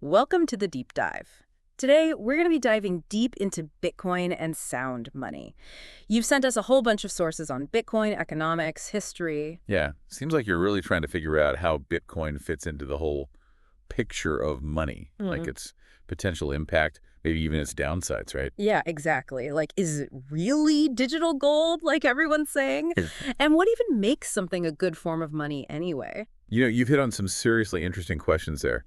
Welcome to the deep dive. Today, we're going to be diving deep into Bitcoin and sound money. You've sent us a whole bunch of sources on Bitcoin, economics, history. Yeah, seems like you're really trying to figure out how Bitcoin fits into the whole picture of money, like its potential impact, maybe even its downsides, right? Yeah, exactly. Like, is it really digital gold, like everyone's saying? And what even makes something a good form of money anyway? You've hit on some seriously interesting questions there.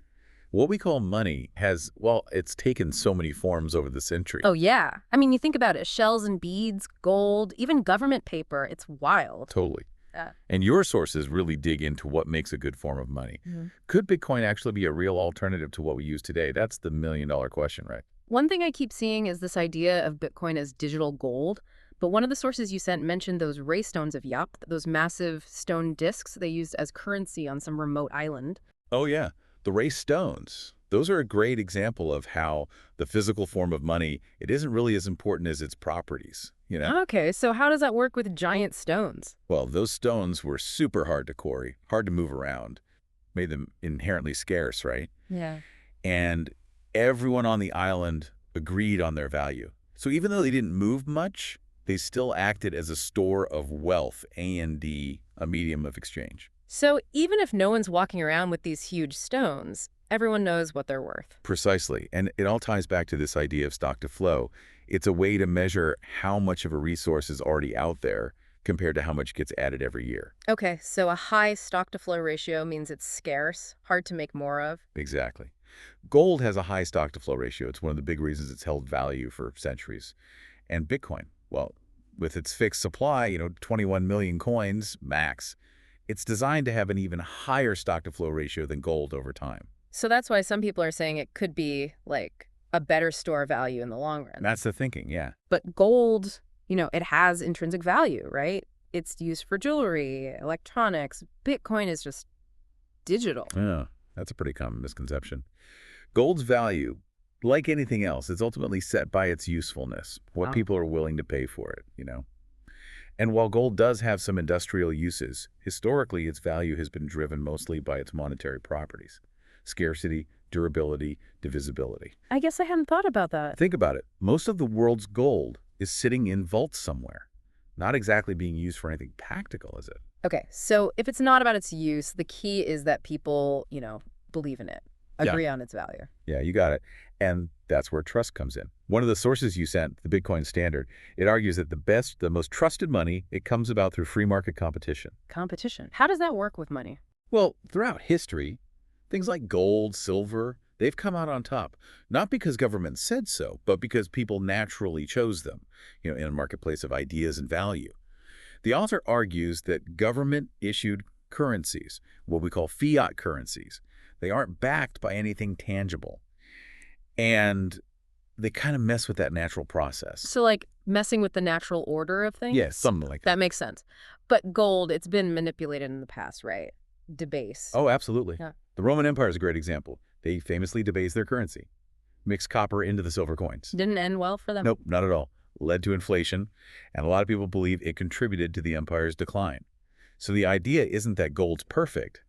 What we call money has, well, it's taken so many forms over the century. Oh, yeah. I mean, you think about it, shells and beads, gold, even government paper. It's wild. Totally. Uh, And your sources really dig into what makes a good form of money. Could Bitcoin actually be a real alternative to what we use today? That's the million-dollar question, right? One thing I keep seeing is this idea of Bitcoin as digital gold. But one of the sources you sent mentioned those ray stones of Yap, those massive stone discs they used as currency on some remote island. Oh, yeah. The Ray stones. Those are a great example of how the physical form of money, it isn't really as important as its properties, you know? Okay, so how does that work with giant stones? Well, those stones were super hard to quarry, hard to move around, made them inherently scarce, right? Yeah. And everyone on the island agreed on their value. So even though they didn't move much, they still acted as a store of wealth, A&D, a medium of exchange. So even if no one's walking around with these huge stones, everyone knows what they're worth. Precisely. And it all ties back to this idea of stock to flow. It's a way to measure how much of a resource is already out there compared to how much gets added every year. Okay, so a high stock-to-flow ratio means it's scarce, hard to make more of. Exactly. Gold has a high stock to flow ratio. It's one of the big reasons it's held value for centuries. And Bitcoin, well, with its fixed supply, 21 million coins max, it's designed to have an even higher stock to flow ratio than gold over time. So that's why some people are saying it could be, like, a better store value in the long run. And that's the thinking, yeah. But gold, it has intrinsic value, right? It's used for jewelry, electronics. Bitcoin is just digital. Yeah, that's a pretty common misconception. Gold's value, like anything else, is ultimately set by its usefulness, what Wow. people are willing to pay for it. And while gold does have some industrial uses, historically its value has been driven mostly by its monetary properties: scarcity, durability, divisibility. I guess I hadn't thought about that. Think about it. Most of the world's gold is sitting in vaults somewhere, not exactly being used for anything practical, is it? Okay, so if it's not about its use, the key is that people, believe in it, Yeah. agree on its value. Yeah, you got it. And that's where trust comes in. One of the sources you sent, the Bitcoin Standard, it argues that the most trusted money, it comes about through free market competition. Competition. How does that work with money? Well, throughout history, things like gold, silver, they've come out on top, not because government said so, but because people naturally chose them, in a marketplace of ideas and value. The author argues that government-issued currencies, what we call fiat currencies, they aren't backed by anything tangible. And they kind of mess with that natural process. So, like, messing with the natural order of things? Yes, something like that. That makes sense. But gold, it's been manipulated in the past, right? Debase. Oh, absolutely. Yeah. The Roman Empire is a great example. They famously debased their currency, mixed copper into the silver coins. Didn't end well for them? Nope, not at all. Led to inflation, and a lot of people believe it contributed to the empire's decline. So the idea isn't that gold's perfect,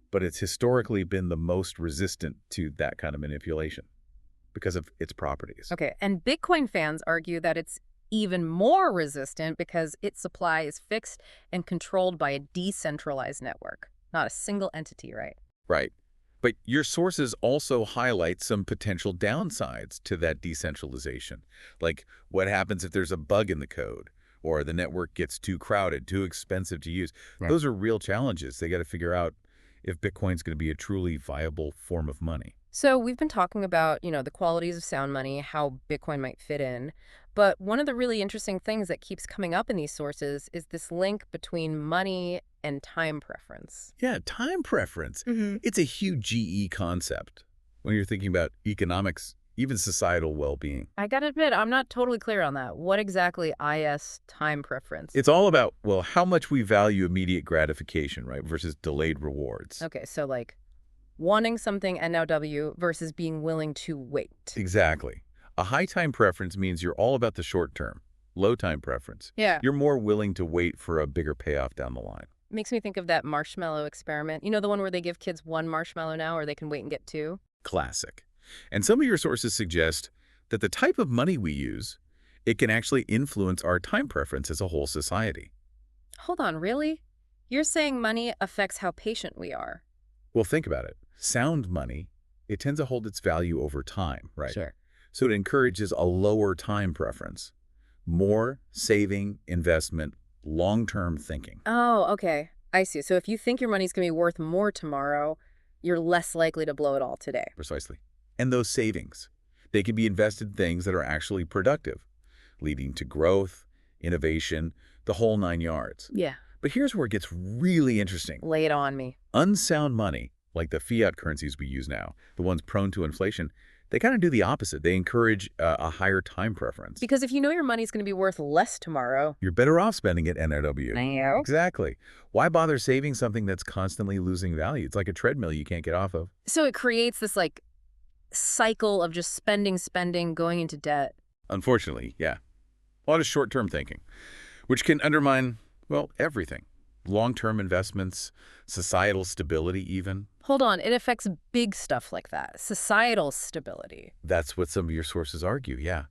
but it's historically been the most resistant to that kind of manipulation because of its properties. Okay, and Bitcoin fans argue that it's even more resistant because its supply is fixed and controlled by a decentralized network, not a single entity, right? Right. But your sources also highlight some potential downsides to that decentralization, like what happens if there's a bug in the code or the network gets too crowded, too expensive to use. Right. Those are real challenges. They got to figure out if Bitcoin's going to be a truly viable form of money. So we've been talking about, the qualities of sound money, how Bitcoin might fit in. But one of the really interesting things that keeps coming up in these sources is this link between money and time preference. Yeah, time preference. It's a huge GE concept when you're thinking about economics, even societal well-being. I gotta admit, I'm not totally clear on that. What exactly is time preference? It's all about, well, how much we value immediate gratification, right, versus delayed rewards. Okay, so like wanting something NOW versus being willing to wait. Exactly. A high time preference means you're all about the short term. Low time preference, Yeah. you're more willing to wait for a bigger payoff down the line. Makes me think of that marshmallow experiment. The one where they give kids one marshmallow now or they can wait and get two? Classic. And some of your sources suggest that the type of money we use, it can actually influence our time preference as a whole society. Hold on, really? You're saying money affects how patient we are? Well, think about it. Sound money, it tends to hold its value over time, right? Sure. So it encourages a lower time preference. More saving, investment, long-term thinking. Oh, okay. I see. So if you think your money's going to be worth more tomorrow, you're less likely to blow it all today. Precisely. And those savings, they can be invested in things that are actually productive, leading to growth, innovation, the whole 9 yards. Yeah. But here's where it gets really interesting. Lay it on me. Unsound money, like the fiat currencies we use now, the ones prone to inflation, they kind of do the opposite. They encourage a higher time preference. Because if you know your money's going to be worth less tomorrow, You're better off spending it NRW. no. Exactly. Why bother saving something that's constantly losing value? It's like a treadmill you can't get off of. So it creates this like cycle of just spending, spending, going into debt. Unfortunately, yeah. A lot of short-term thinking, which can undermine, well, everything. Long-term investments, societal stability even. Hold on, it affects big stuff like that. Societal stability. That's what some of your sources argue, yeah.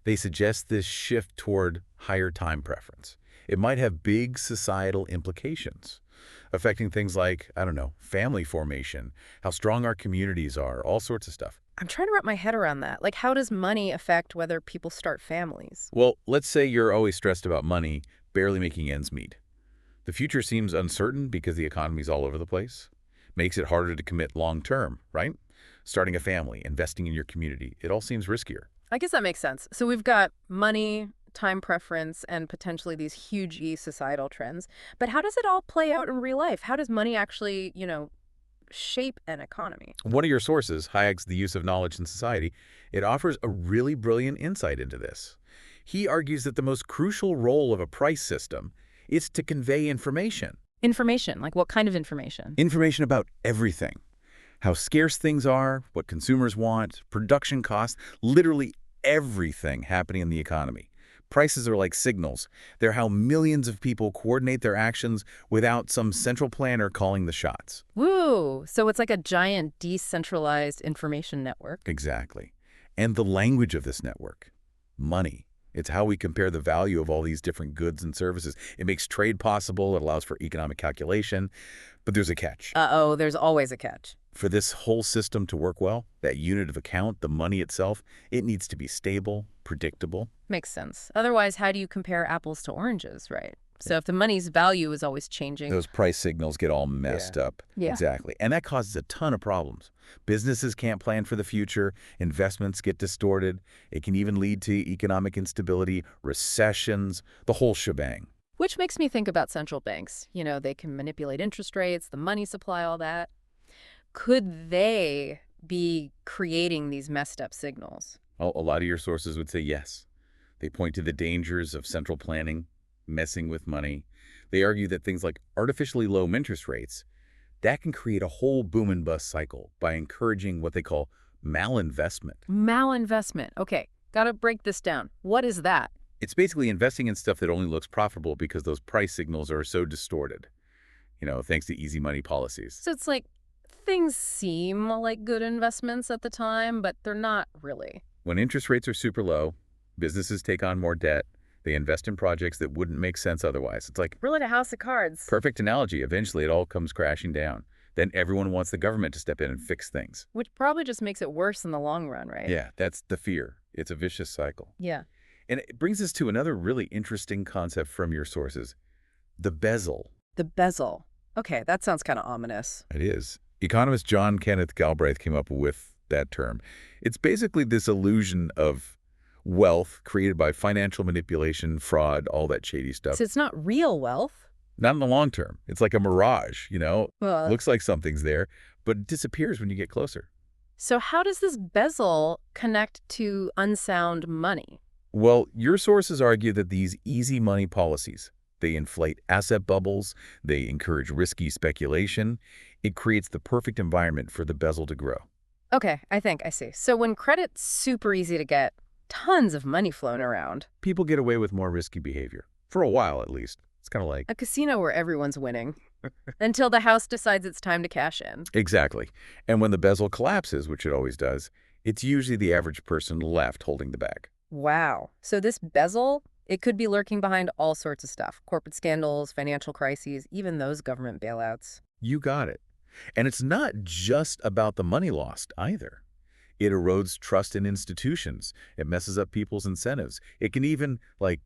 They suggest this shift toward higher time preference. It might have big societal implications, affecting things like, I don't know, family formation, how strong our communities are, all sorts of stuff. I'm trying to wrap my head around that. Like, how does money affect whether people start families? Well, let's say you're always stressed about money, barely making ends meet. The future seems uncertain because the economy's all over the place. Makes it harder to commit long-term, right? Starting a family, investing in your community, it all seems riskier. I guess that makes sense. So we've got money, time preference, and potentially these huge societal trends. But how does it all play out in real life? How does money actually, shape an economy? One of your sources, Hayek's The Use of Knowledge in Society, it offers a really brilliant insight into this. He argues that the most crucial role of a price system is to convey information. Information, like what kind of information? Information about everything. How scarce things are, what consumers want, production costs, literally everything happening in the economy. Prices are like signals. They're how millions of people coordinate their actions without some central planner calling the shots. Woo! So it's like a giant decentralized information network. Exactly. And the language of this network, money. It's how we compare the value of all these different goods and services. It makes trade possible. It allows for economic calculation. But there's a catch. Uh-oh, there's always a catch. For this whole system to work well, that unit of account, the money itself, it needs to be stable, predictable. Makes sense. Otherwise, how do you compare apples to oranges, right? So if the money's value is always changing. Those price signals get all messed up. Yeah. Exactly. And that causes a ton of problems. Businesses can't plan for the future. Investments get distorted. It can even lead to economic instability, recessions, the whole shebang. Which makes me think about central banks. They can manipulate interest rates, the money supply, all that. Could they be creating these messed up signals? A lot of your sources would say yes. They point to the dangers of central planning, messing with money. They argue that things like artificially low interest rates, that can create a whole boom and bust cycle by encouraging what they call malinvestment. Malinvestment. Okay, gotta break this down. What is that? It's basically investing in stuff that only looks profitable because those price signals are so distorted, thanks to easy money policies. So it's like things seem like good investments at the time, but they're not really. When interest rates are super low, businesses take on more debt. They invest in projects that wouldn't make sense otherwise. It's like Really a house of cards. perfect analogy. Eventually, it all comes crashing down. Then everyone wants the government to step in and fix things. Which probably just makes it worse in the long run, right? Yeah, that's the fear. It's a vicious cycle. Yeah. And it brings us to another really interesting concept from your sources, the bezel. The bezel. Okay, that sounds kind of ominous. It is. Economist John Kenneth Galbraith came up with that term. It's basically this illusion of wealth created by financial manipulation, fraud, all that shady stuff. So it's not real wealth? Not in the long term. It's like a mirage, Well, Looks like something's there, but it disappears when you get closer. so how does this bezel connect to unsound money? Well, your sources argue that these easy money policies, they inflate asset bubbles, they encourage risky speculation. It creates the perfect environment for the bezel to grow. Okay, I think I see. So when credit's super easy to get, tons of money flowing around. People get away with more risky behavior, for a while at least. It's kind of like... A casino where everyone's winning. Until the house decides it's time to cash in. Exactly. And when the bezel collapses, which it always does, It's usually the average person left holding the bag. Wow. So this bezel, it could be lurking behind all sorts of stuff. Corporate scandals, financial crises, even those government bailouts. You got it. And it's not just about the money lost either. It erodes trust in institutions. It messes up people's incentives. It can even,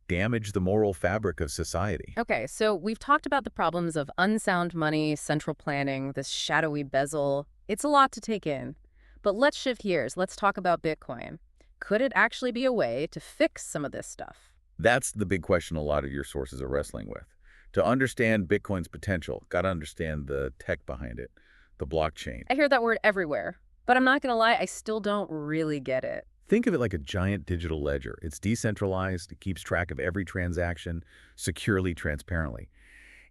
damage the moral fabric of society. Okay, so we've talked about the problems of unsound money, central planning, this shadowy bezel. It's a lot to take in. But let's shift gears. Let's talk about Bitcoin. Could it actually be a way to fix some of this stuff? That's the big question a lot of your sources are wrestling with. To understand Bitcoin's potential, got to understand the tech behind it, the blockchain. I hear that word everywhere, but I'm not going to lie, I still don't really get it. Think of it like a giant digital ledger. It's decentralized, it keeps track of every transaction securely, transparently.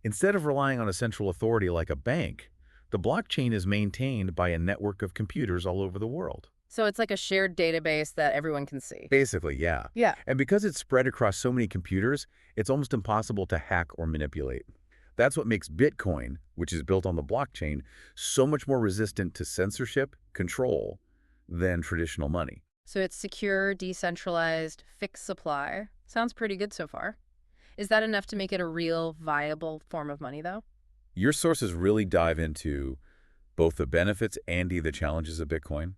Instead of relying on a central authority like a bank, the blockchain is maintained by a network of computers all over the world. So it's like a shared database that everyone can see. Basically, yeah. Yeah. And because it's spread across so many computers, it's almost impossible to hack or manipulate. That's what makes Bitcoin, which is built on the blockchain, so much more resistant to censorship, control, than traditional money. So it's secure, decentralized, fixed supply. Sounds pretty good so far. Is that enough to make it a real, viable form of money, though? Your sources really dive into both the benefits and the challenges of Bitcoin.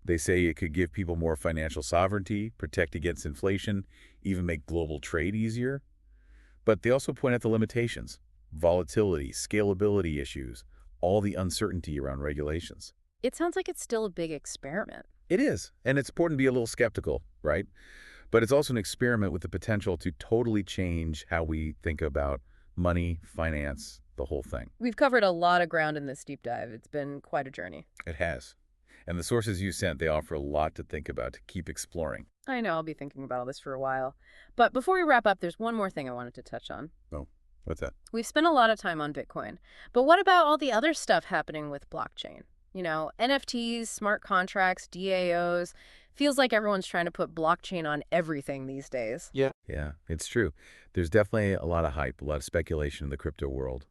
They say it could give people more financial sovereignty, protect against inflation, even make global trade easier. But they also point out the limitations: volatility, scalability issues, all the uncertainty around regulations. It sounds like it's still a big experiment. It is, and it's important to be a little skeptical, right? But it's also an experiment with the potential to totally change how we think about money, finance, the whole thing. We've covered a lot of ground in this deep dive. It's been quite a journey. It has. And the sources you sent, they offer a lot to think about, to keep exploring. I know I'll be thinking about all this for a while. But before we wrap up, there's one more thing I wanted to touch on. Oh, what's that? We've spent a lot of time on Bitcoin, but what about all the other stuff happening with blockchain? NFTs, smart contracts, DAOs. Feels like everyone's trying to put blockchain on everything these days. Yeah, it's true. There's definitely a lot of hype, a lot of speculation in the crypto world.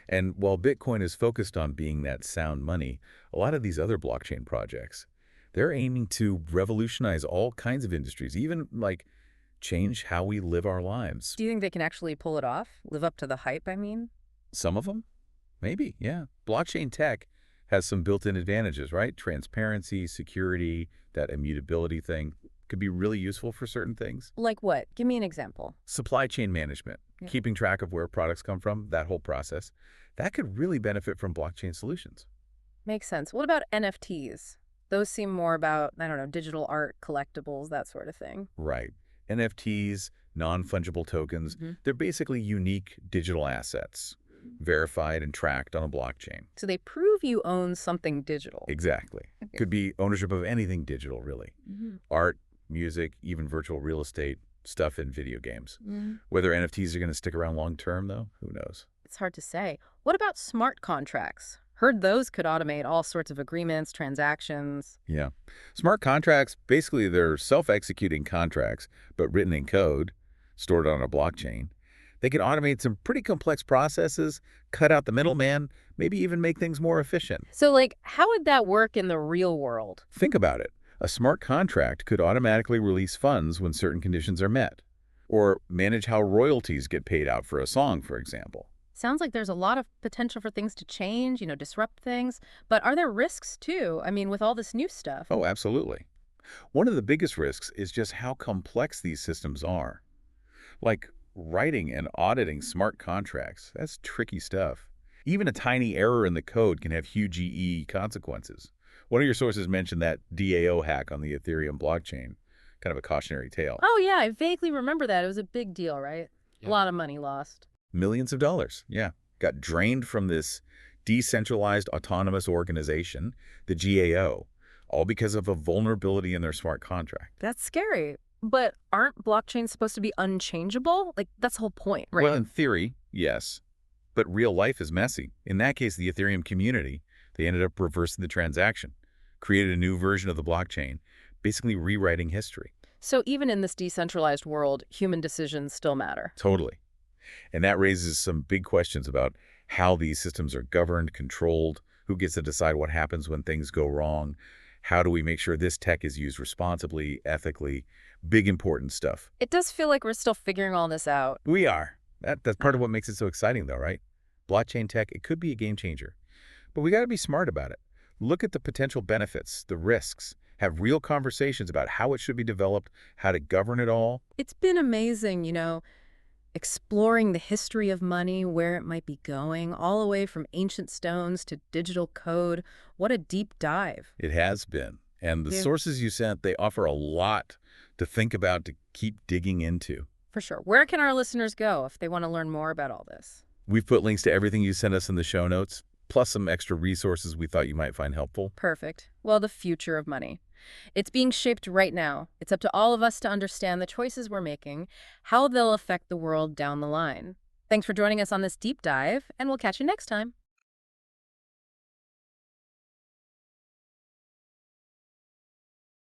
And while Bitcoin is focused on being that sound money, a lot of these other blockchain projects, they're aiming to revolutionize all kinds of industries, even change how we live our lives. Do you think they can actually pull it off? Live up to the hype, I mean? Some of them? Maybe, yeah. Blockchain tech has some built-in advantages, right? Transparency, security, that immutability thing could be really useful for certain things. Like what? Give me an example. Supply chain management, Yeah. keeping track of where products come from, that whole process, that could really benefit from blockchain solutions. Makes sense. What about NFTs? Those seem more about, I don't know, digital art, collectibles, that sort of thing. Right. NFTs, non-fungible tokens, they're basically unique digital assets, verified and tracked on a blockchain. So they prove you own something digital. Exactly. Okay. Could be ownership of anything digital, really. Mhm. Art, music, even virtual real estate, stuff in video games. Mhm. Whether NFTs are going to stick around long term, though, who knows? It's hard to say. What about smart contracts? Heard those could automate all sorts of agreements, transactions. Yeah. Smart contracts, basically they're self-executing contracts, but written in code, stored on a blockchain. They can automate some pretty complex processes, cut out the middleman, maybe even make things more efficient. So, how would that work in the real world? Think about it. A smart contract could automatically release funds when certain conditions are met, or manage how royalties get paid out for a song, for example. Sounds like there's a lot of potential for things to change, disrupt things. But are there risks too? I mean, with all this new stuff. Oh, absolutely. One of the biggest risks is just how complex these systems are. Like writing and auditing smart contracts, that's tricky stuff. Even a tiny error in the code can have huge consequences. One of your sources mentioned that DAO hack on the Ethereum blockchain, kind of a cautionary tale. Oh, yeah, I vaguely remember that. It was a big deal, right? A lot of money lost. Millions of dollars, yeah. Got drained from this decentralized autonomous organization, the GAO, all because of a vulnerability in their smart contract. That's scary. But aren't blockchains supposed to be unchangeable? That's the whole point, right? Well, in theory, yes. But real life is messy. In that case, the Ethereum community, they ended up reversing the transaction, created a new version of the blockchain, basically rewriting history. So even in this decentralized world, human decisions still matter. Totally. And that raises some big questions about how these systems are governed, controlled, who gets to decide what happens when things go wrong, How do we make sure this tech is used responsibly, ethically? Big, important stuff. It does feel like we're still figuring all this out. We are. That's part of Ah. what makes it so exciting, though, right? Blockchain tech, it could be a game changer. But we got to be smart about it. Look at the potential benefits, the risks, have real conversations about how it should be developed, how to govern it all. It's been amazing, exploring the history of money, where it might be going, all the way from ancient stones to digital code. What a deep dive. It has been. And the Yeah, sources you sent, they offer a lot to think about, to keep digging into. for sure. Where can our listeners go if they want to learn more about all this? We've put links to everything you sent us in the show notes, plus some extra resources we thought you might find helpful. Perfect. Well, the future of money. It's being shaped right now. It's up to all of us to understand the choices we're making, how they'll affect the world down the line. Thanks for joining us on this deep dive, and we'll catch you next time.